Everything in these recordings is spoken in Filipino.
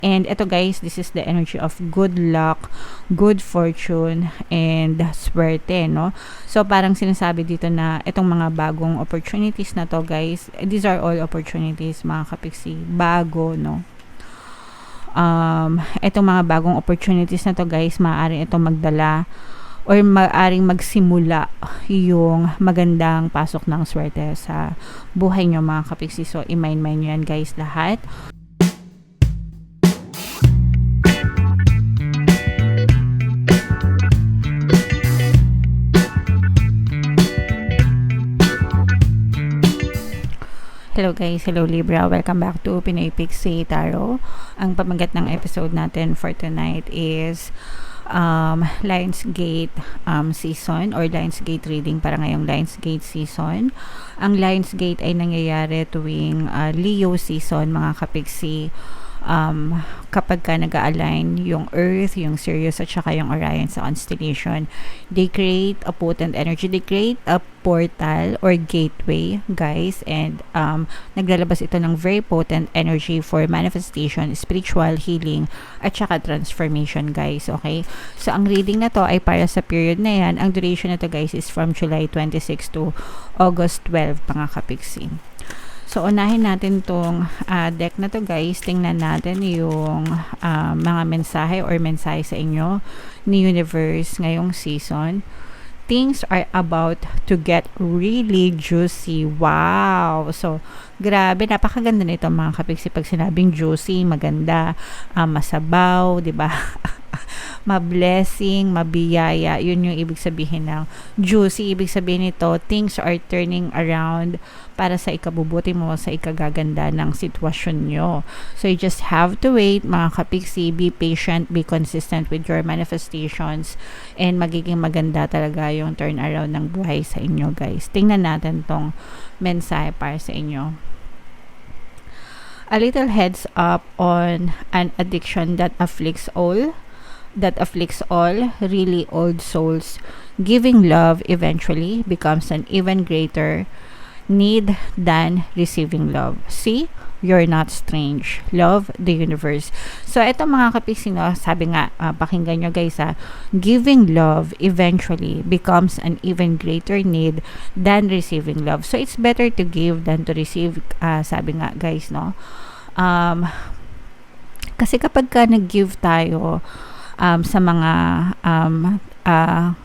And ito guys, this is the energy of good luck, good fortune, and swerte, no? So parang sinasabi dito na itong mga bagong opportunities na to guys, these are all opportunities mga kapiksi, bago, no? Itong mga bagong opportunities na to guys, maaaring ito magdala or maaaring magsimula yung magandang pasok ng swerte sa buhay nyo mga kapiksi. So i-mind nyo yan guys lahat. Hello guys, hello Libra, welcome back to Pinoy Pixie Tarot. Ang pamagat ng episode natin for tonight is Lionsgate season or Lionsgate reading para ngayong Lionsgate season. Ang Lionsgate ay nangyayari tuwing Leo season mga kapiksi. Kapag ka nag-align yung Earth, yung Sirius at saka yung Orion sa constellation, they create a potent energy, they create a portal or gateway guys, and naglalabas ito ng very potent energy for manifestation, spiritual healing at saka transformation guys. Okay, so ang reading na to ay para sa period na yan. Ang duration na to guys is from July 26 to August 12 mga kapiksi. So, unahin natin tong deck na to guys. Tingnan natin yung mga mensahe or mensahe sa inyo ni Universe ngayong season. Things are about to get really juicy. Wow! So, grabe. Napakaganda nito mga kapiksi. Pag sinabing juicy, maganda, masabaw, di ba? Mablessing, mabiyaya. Yun yung ibig sabihin ng juicy. Ibig sabihin nito, things are turning around para sa ikabubuti mo, sa ikagaganda ng sitwasyon nyo. So, you just have to wait, mga kapiksi. Be patient, be consistent with your manifestations, and magiging maganda talaga yung turnaround ng buhay sa inyo, guys. Tingnan natin tong mensahe para sa inyo. A little heads up on an addiction that afflicts all, really old souls. Giving love eventually becomes an even greater need than receiving love. See? You're not strange. Love the universe. So, ito mga kapiksi, no, sabi nga, pakinggan nyo guys giving love eventually becomes an even greater need than receiving love. So, it's better to give than to receive, sabi nga guys, no. Kasi kapag ka nag-give tayo sa mga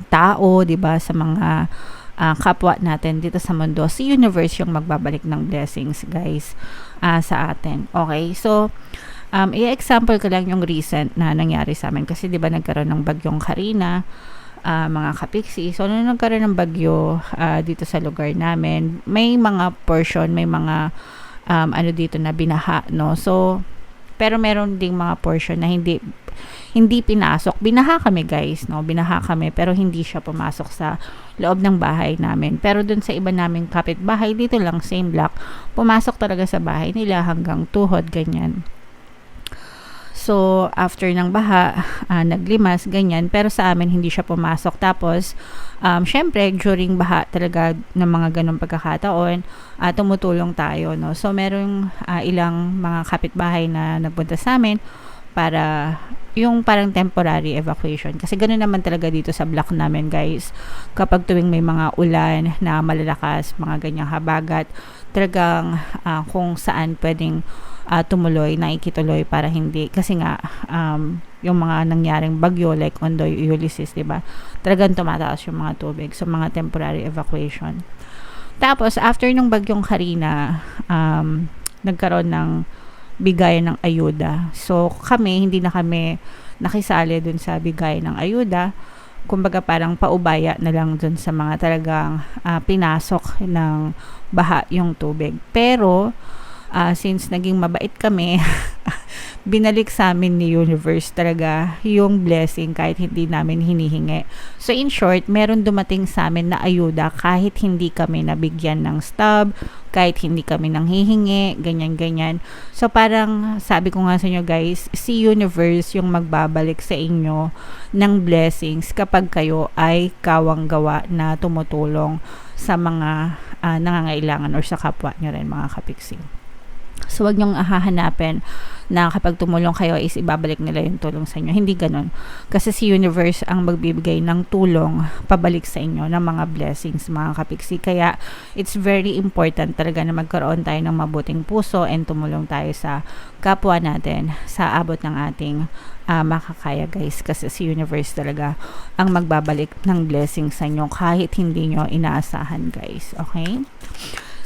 tao, 'di ba, sa mga kapwa natin dito sa mundo, si universe yung magbabalik ng blessings guys sa atin. Okay, so i-example ko lang yung recent na nangyari sa amin kasi 'di ba nagkaroon ng bagyong Karina, mga kapiksi. So nung nagkaroon ng bagyo dito sa lugar namin, may mga portion, may mga ano dito na binaha, no. So pero meron ding mga portion na hindi pinasok. Binaha kami guys, no? Binaha kami pero hindi siya pumasok sa loob ng bahay namin. Pero dun sa iba naming kapitbahay, dito lang same block, pumasok talaga sa bahay nila hanggang tuhod, ganyan. So, after ng baha, naglimas, ganyan. Pero sa amin, hindi siya pumasok. Tapos, syempre, during baha talaga ng mga ganong pagkakataon, tumutulong tayo, no? So, merong ilang mga kapitbahay na nagpunta sa amin para yung parang temporary evacuation. Kasi ganoon naman talaga dito sa block namin, guys. Kapag tuwing may mga ulan na malalakas, mga ganyang habagat, talagang kung saan pwedeng tumuloy, nakikituloy para hindi. Kasi nga, yung mga nangyaring bagyo like Ondoy, Ulysses, diba? Talagang tumataas yung mga tubig. So, mga temporary evacuation. Tapos, after nung bagyong Karina, nagkaroon ng bigay ng ayuda. So, hindi na kami nakisali dun sa bigay ng ayuda. Kumbaga parang paubaya na lang dun sa mga talagang pinasok ng baha yung tubig. Pero, since naging mabait kami, binalik sa amin ni universe talaga yung blessing kahit hindi namin hinihingi. So in short, meron dumating sa amin na ayuda kahit hindi kami nabigyan ng stub, kahit hindi kami nanghihingi, ganyan-ganyan. So parang sabi ko nga sa inyo guys, si universe yung magbabalik sa inyo ng blessings kapag kayo ay kawang-gawa na tumutulong sa mga nangangailangan or sa kapwa nyo rin, mga kapiksi. So, wag niyong hahanapin na kapag tumulong kayo is ibabalik nila yung tulong sa inyo. Hindi ganun. Kasi si universe ang magbibigay ng tulong pabalik sa inyo ng mga blessings, mga kapiksi. Kaya, it's very important talaga na magkaroon tayo ng mabuting puso and tumulong tayo sa kapwa natin sa abot ng ating makakaya, guys. Kasi si universe talaga ang magbabalik ng blessings sa inyo kahit hindi nyo inaasahan, guys. Okay?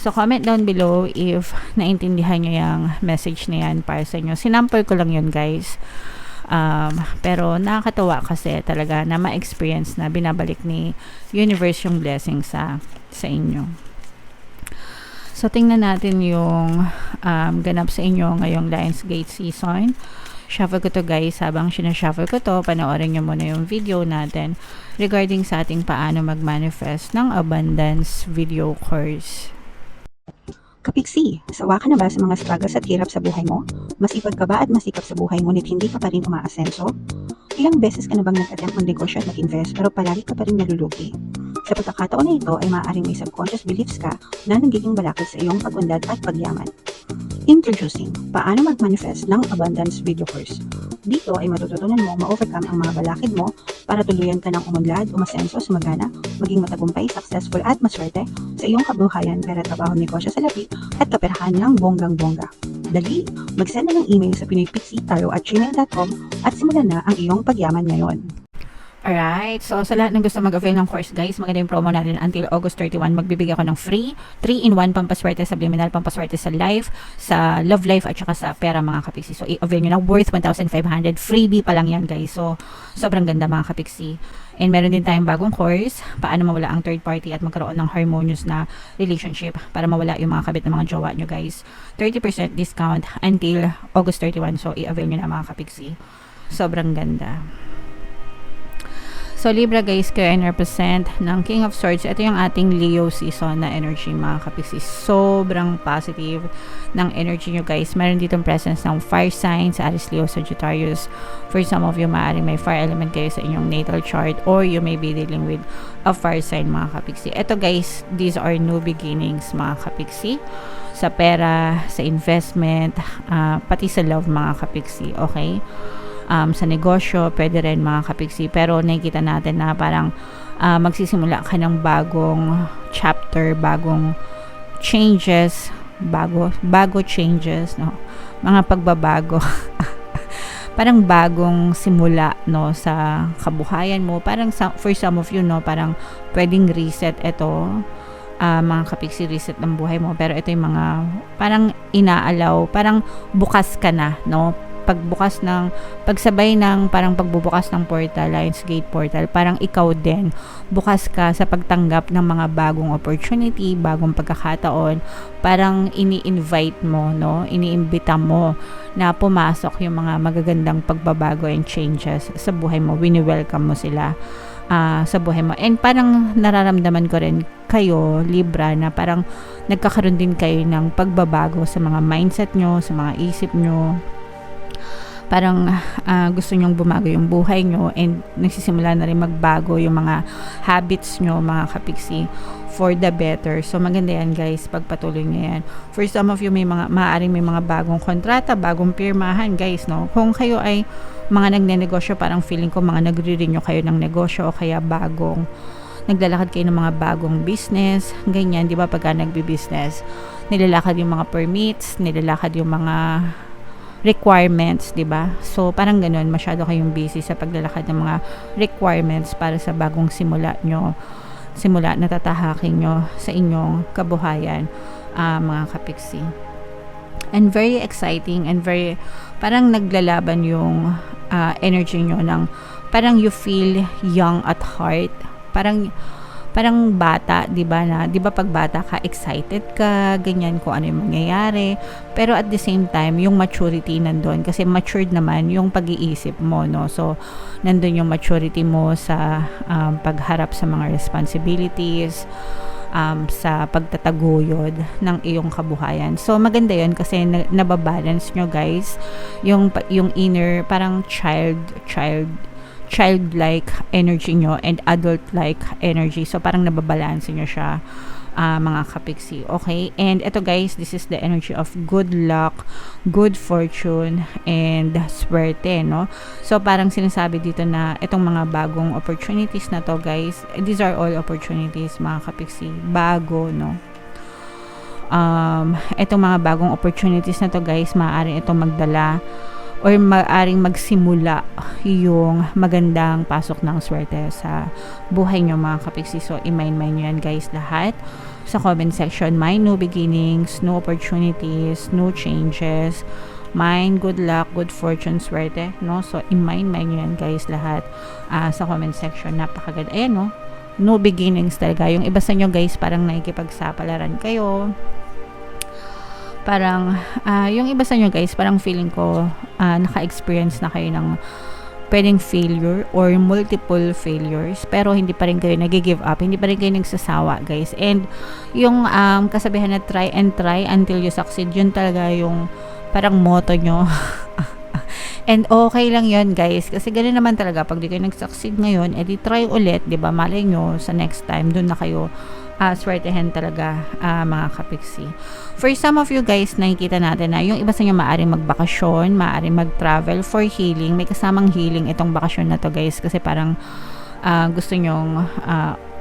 So, comment down below if naintindihan nyo yung message na yan para sa inyo. Sinample ko lang yun, guys. Pero nakakatawa kasi talaga na ma-experience na binabalik ni universe yung blessing sa inyo. So, tingnan natin yung ganap sa inyo ngayong Lionsgate season. Shuffle ko to, guys. Habang sinashuffle ko to, panoorin nyo muna yung video natin regarding sa ating paano mag-manifest ng abundance video course. Kapiksi, sawa ka na ba sa mga struggles at hirap sa buhay mo? Masipag ka ba at masikap sa buhay ngunit hindi ka pa rin umaasenso? Ilang beses ka na bang nag-attempt mag-negosyo at mag-invest pero palagi ka pa rin nalulugi? Sa pagkakataon na ito ay maaaring may subconscious beliefs ka na nagiging balakid sa iyong pag-unlad at pagyaman. Introducing, paano mag-manifest ng abundance video course. Dito ay matututunan mo ma-overcome ang mga balakid mo para tuluyan ka ng umunlad, umasenso, sumagana, maging matagumpay, successful at maswerte sa iyong kabuhayan, pera, trabaho, negosyo sa labi at kaperahan ng bonggang-bongga. Dali, mag-send na ng email sa pinoypixie@gmail.com at simulan na ang iyong pagyaman ngayon. Alright, so sa lahat ng gusto mag-avail ng course, guys, maganda yung promo natin until August 31. Magbibigay ako ng free 3-in-1 pampaswerte, subliminal, pampaswerte sa life, sa love life, at saka sa pera, mga kapiksi. So, i-avail nyo na, worth 1,500. Freebie pa lang yan, guys. So, sobrang ganda, mga kapiksi. And meron din tayong bagong course, paano mawala ang third party at magkaroon ng harmonious na relationship para mawala yung mga kabit ng mga jowa nyo, guys. 30% discount until August 31. So, i-avail nyo na, mga kapiksi. Sobrang ganda. So, Libra, guys, kayo ay represent ng King of Swords. Ito yung ating Leo season na energy, mga kapiksi. Sobrang positive ng energy nyo, guys. Meron ditong presence ng fire signs, Aries, Leo, Sagittarius. For some of you, maaaring may fire element kayo sa inyong natal chart or you may be dealing with a fire sign, mga kapiksi. Ito, guys, these are new beginnings, mga kapiksi. Sa pera, sa investment, pati sa love, mga kapiksi. Okay? Sa negosyo, pwede rin, mga kapiksi. Pero nakikita natin na parang magsisimula ka ng bagong chapter, bagong changes, bago changes, no? Mga pagbabago. Parang bagong simula, no, sa kabuhayan mo. Parang for some of you, no, parang pwedeng reset ito. Mga kapiksi, reset ng buhay mo. Pero ito yung mga parang inaalaw, parang bukas ka na, no? Pagsabay ng parang pagbubukas ng portal, Lionsgate portal, parang ikaw din bukas ka sa pagtanggap ng mga bagong opportunity, bagong pagkakataon. Parang ini-invite mo, no? Iniimbita mo na pumasok yung mga magagandang pagbabago and changes sa buhay mo. Wini-welcome mo sila sa buhay mo. And parang nararamdaman ko rin kayo, Libra, na parang nagkakaroon din kayo ng pagbabago sa mga mindset nyo, sa mga isip nyo. Parang gusto nyong bumago yung buhay nyo and nagsisimula na rin magbago yung mga habits nyo, mga kapiksi, for the better. So, maganda yan, guys, pagpatuloy nyo yan. For some of you, maaaring may mga bagong kontrata, bagong pirmahan, guys, no? Kung kayo ay mga nagnenegosyo, parang feeling ko mga nagre-renew kayo ng negosyo o kaya naglalakad kayo ng mga bagong business, ganyan, di ba, pagka nagbi-business, nilalakad yung mga permits, nilalakad yung mga requirements, 'di ba? So parang ganoon, masyado kayong busy sa paglalakad ng mga requirements para sa bagong simula na tatahakin nyo sa inyong kabuhayan, mga kapiksi. And very exciting and very parang naglalaban yung energy nyo ng parang you feel young at heart. Parang bata, 'di ba, na 'di ba pag bata ka, excited ka, ganyan, kung ano yung mangyayari, pero at the same time yung maturity nandoon kasi matured naman yung pag-iisip mo, no? So nandoon yung maturity mo sa pagharap sa mga responsibilities, sa pagtataguyod ng iyong kabuhayan. So maganda 'yon kasi nababalance nyo, guys, yung inner parang childlike energy nyo and adult-like energy. So, parang nababalanse nyo siya, mga kapiksi. Okay? And ito guys, this is the energy of good luck, good fortune, and swerte, no? So, parang sinasabi dito na itong mga bagong opportunities na to guys, these are all opportunities mga kapiksi. Bago, no? Itong mga bagong opportunities na to guys, maaaring itong magdala or maaaring magsimula yung magandang pasok ng swerte sa buhay nyo mga kapiksi. So, i-mind nyo yan guys lahat. Sa comment section, my new beginnings, new opportunities, new changes, mind, good luck, good fortune, swerte, no? So, i-mind nyo yan guys lahat sa comment section. Napakaganda. Ayan, no? New beginnings talaga. Yung iba sa nyo guys, parang nakikipagsapalaran kayo. Parang, yung iba sa nyo guys, parang feeling ko, naka-experience na kayo ng pwedeng failure or multiple failures, pero hindi pa rin kayo nag-give up, hindi pa rin kayo nagsasawa guys. And yung kasabihan na try and try until you succeed, yun talaga yung parang motto nyo. And okay lang yun guys, kasi ganoon naman talaga, pag di kayo nag-succeed ngayon, edi try ulit, di ba? Malay nyo, sa next time, dun na kayo swertehan talaga mga kapiksi. For some of you guys, nakikita natin na yung iba sa inyo maaaring magbakasyon, maaaring mag-travel for healing. May kasamang healing itong bakasyon na to guys, kasi parang gusto nyong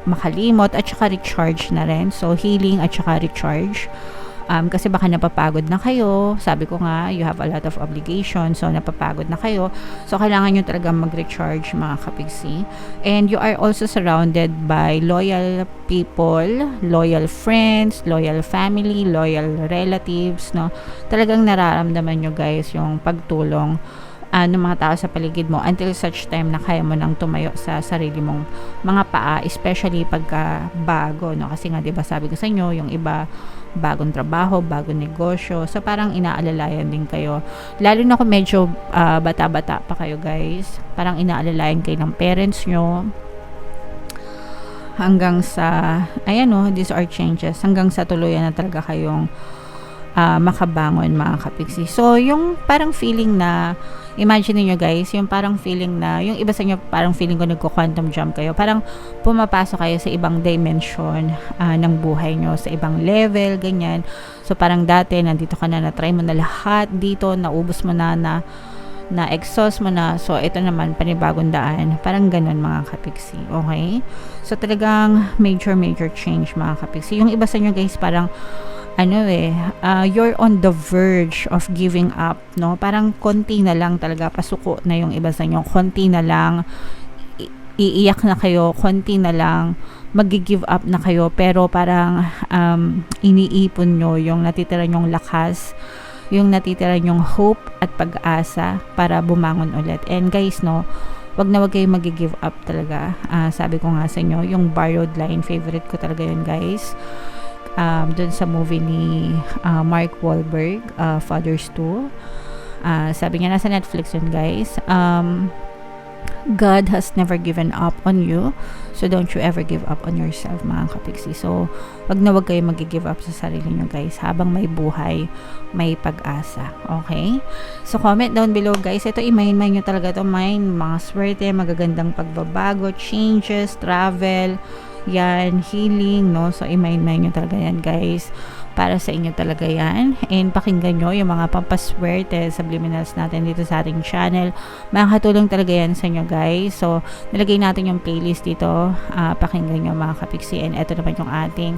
makalimot at saka recharge na rin. So healing at saka recharge. Kasi baka napapagod na kayo. Sabi ko nga, you have a lot of obligations. So, napapagod na kayo. So, kailangan nyo talaga mag-recharge mga kapiksi. And you are also surrounded by loyal people, loyal friends, loyal family, loyal relatives, no? Talagang nararamdaman nyo guys yung pagtulong ng mga tao sa paligid mo until such time na kaya mo nang tumayo sa sarili mong mga paa, especially pagka bago, no? Kasi nga, diba sabi ko sa inyo, yung iba bagong trabaho, bagong negosyo. So, parang inaalalayan din kayo. Lalo na kung medyo bata-bata pa kayo, guys. Parang inaalalayan kayo ng parents nyo. Hanggang sa, ayan o, these are changes. Hanggang sa tuluyan na talaga kayong makabangon, mga kapiksi. So, yung parang feeling na, imagine niyo guys, yung parang feeling na, yung iba sa inyo parang feeling ko nagko-quantum jump kayo. Parang pumapasok kayo sa ibang dimension ng buhay nyo, sa ibang level, ganyan. So, parang dati, nandito ka na, na-try mo na lahat dito, naubos mo na exhaust mo na. So, ito naman, panibagong daan. Parang ganun, mga kapiksi. Okay? So, talagang major change, mga kapiksi. Yung iba sa inyo guys, parang you're on the verge of giving up, no? Parang konti na lang talaga, pasuko na yung iba sa inyo. Konti na lang, iiyak na kayo. Konti na lang, mag-give up na kayo. Pero parang iniipon nyo yung natitira nyong lakas, yung natitira nyong hope at pag-asa para bumangon ulit. And guys, no, wag na wag kayo mag-give up talaga. Sabi ko nga sa inyo, yung borrowed line, favorite ko talaga yun guys. Dun sa movie ni Mark Wahlberg, Fathers 2. Sabi niya, nasa Netflix yun guys. God has never given up on you, so don't you ever give up on yourself, mga kapiksi. So, wag na wag kayo mag-give up sa sarili nyo guys. Habang may buhay, may pag-asa. Okay? So, comment down below guys. Ito, i-mind nyo talaga to. Mind, mga swerte, magagandang pagbabago, changes, travel, yan, healing, no? So, i-mind nyo talaga yan guys. Para sa inyo talaga yan. And pakinggan nyo yung mga pampaswerte, subliminals natin dito sa ating channel. Makakatulong talaga yan sa inyo guys. So, nilagay natin yung playlist dito. Pakinggan nyo mga kapiksi. And ito naman yung ating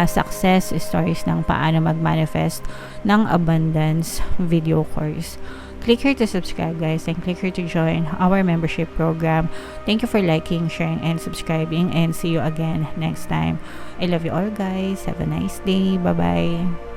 success stories ng paano mag-manifest ng abundance video course. Click here to subscribe guys, and click here to join our membership program. Thank you for liking, sharing, and subscribing, and see you again next time. I love you all guys. Have a nice day. Bye bye.